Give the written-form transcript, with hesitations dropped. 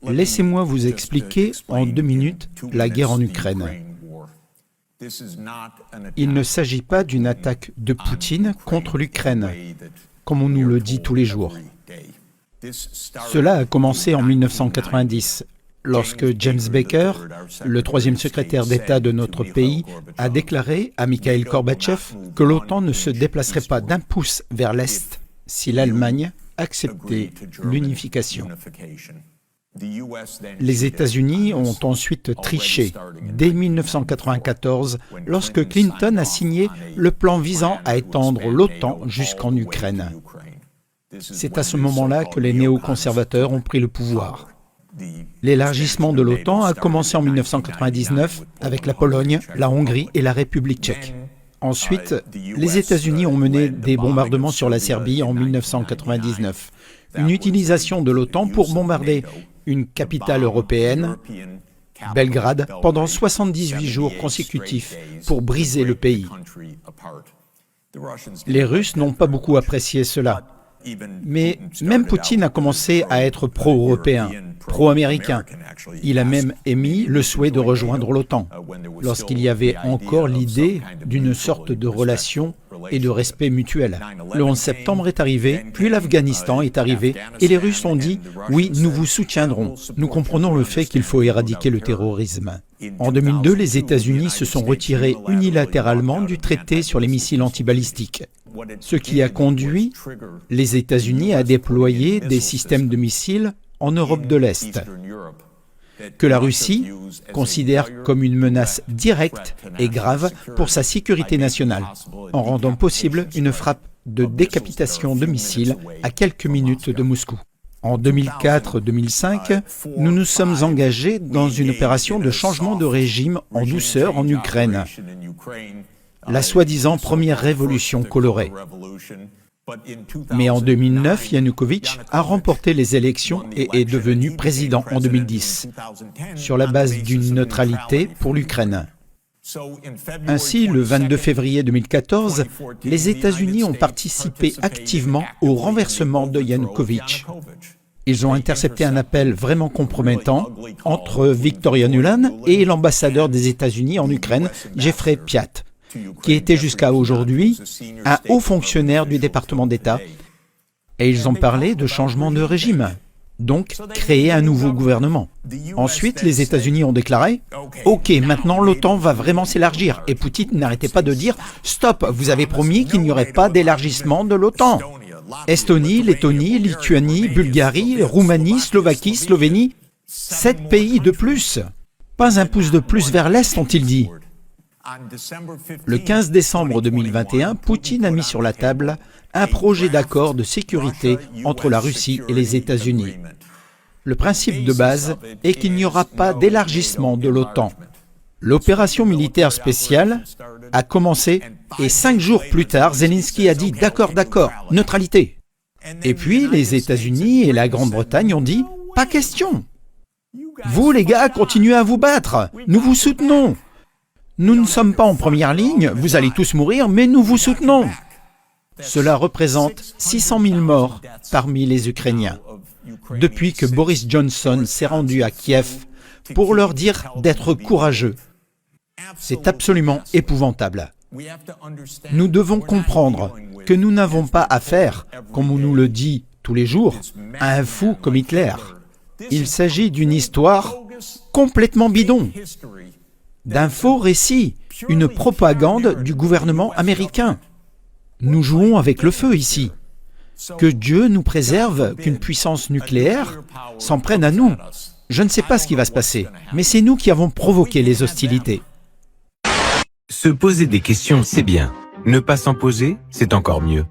Laissez-moi vous expliquer en 2 minutes la guerre en Ukraine. Il ne s'agit pas d'une attaque de Poutine contre l'Ukraine, comme on nous le dit tous les jours. Cela a commencé en 1990, lorsque James Baker, le 3e secrétaire d'État de notre pays, a déclaré à Mikhail Gorbatchev que l'OTAN ne se déplacerait pas d'1 pouce vers l'Est si l'Allemagne acceptait l'unification. Les États-Unis ont ensuite triché dès 1994 lorsque Clinton a signé le plan visant à étendre l'OTAN jusqu'en Ukraine. C'est à ce moment-là que les néoconservateurs ont pris le pouvoir. L'élargissement de l'OTAN a commencé en 1999 avec la Pologne, la Hongrie et la République tchèque. Ensuite, les États-Unis ont mené des bombardements sur la Serbie en 1999. Une utilisation de l'OTAN pour bombarder une capitale européenne, Belgrade, pendant 78 jours consécutifs pour briser le pays. Les Russes n'ont pas beaucoup apprécié cela. Mais même Poutine a commencé à être pro-européen, pro-américain. Il a même émis le souhait de rejoindre l'OTAN, lorsqu'il y avait encore l'idée d'une sorte de relation et de respect mutuel. Le 11 septembre est arrivé, puis l'Afghanistan est arrivé, et les Russes ont dit « Oui, nous vous soutiendrons. Nous comprenons le fait qu'il faut éradiquer le terrorisme. » En 2002, les États-Unis se sont retirés unilatéralement du traité sur les missiles antibalistiques, ce qui a conduit les États-Unis à déployer des systèmes de missiles en Europe de l'Est, que la Russie considère comme une menace directe et grave pour sa sécurité nationale, en rendant possible une frappe de décapitation de missiles à quelques minutes de Moscou. En 2004-2005, nous nous sommes engagés dans une opération de changement de régime en douceur en Ukraine, la soi-disant première révolution colorée. Mais en 2009, Yanukovych a remporté les élections et est devenu président en 2010, sur la base d'une neutralité pour l'Ukraine. Ainsi, le 22 février 2014, les États-Unis ont participé activement au renversement de Yanukovych. Ils ont intercepté un appel vraiment compromettant entre Victoria Nuland et l'ambassadeur des États-Unis en Ukraine, Jeffrey Piat, qui était jusqu'à aujourd'hui un haut fonctionnaire du département d'État. Et ils ont parlé de changement de régime, donc créer un nouveau gouvernement. Ensuite, les États-Unis ont déclaré « Ok, maintenant l'OTAN va vraiment s'élargir » et Poutine n'arrêtait pas de dire « Stop, vous avez promis qu'il n'y aurait pas d'élargissement de l'OTAN ». Estonie, Lettonie, Lituanie, Bulgarie, Roumanie, Slovaquie, Slovénie, 7 pays de plus. Pas un pouce de plus vers l'Est, ont-ils dit. Le 15 décembre 2021, Poutine a mis sur la table un projet d'accord de sécurité entre la Russie et les États-Unis. Le principe de base est qu'il n'y aura pas d'élargissement de l'OTAN. L'opération militaire spéciale a commencé et 5 jours plus tard, Zelensky a dit « D'accord, d'accord, neutralité ». Et puis les États-Unis et la Grande-Bretagne ont dit « Pas question. Vous les gars, continuez à vous battre, nous vous soutenons. Nous ne sommes pas en première ligne, vous allez tous mourir, mais nous vous soutenons. » Cela représente 600 000 morts parmi les Ukrainiens, depuis que Boris Johnson s'est rendu à Kiev pour leur dire d'être courageux. C'est absolument épouvantable. Nous devons comprendre que nous n'avons pas affaire, comme on nous le dit tous les jours, à un fou comme Hitler. Il s'agit d'une histoire complètement bidon, d'un faux récit, une propagande du gouvernement américain. Nous jouons avec le feu ici. Que Dieu nous préserve qu'une puissance nucléaire s'en prenne à nous. Je ne sais pas ce qui va se passer, mais c'est nous qui avons provoqué les hostilités. Se poser des questions, c'est bien. Ne pas s'en poser, c'est encore mieux.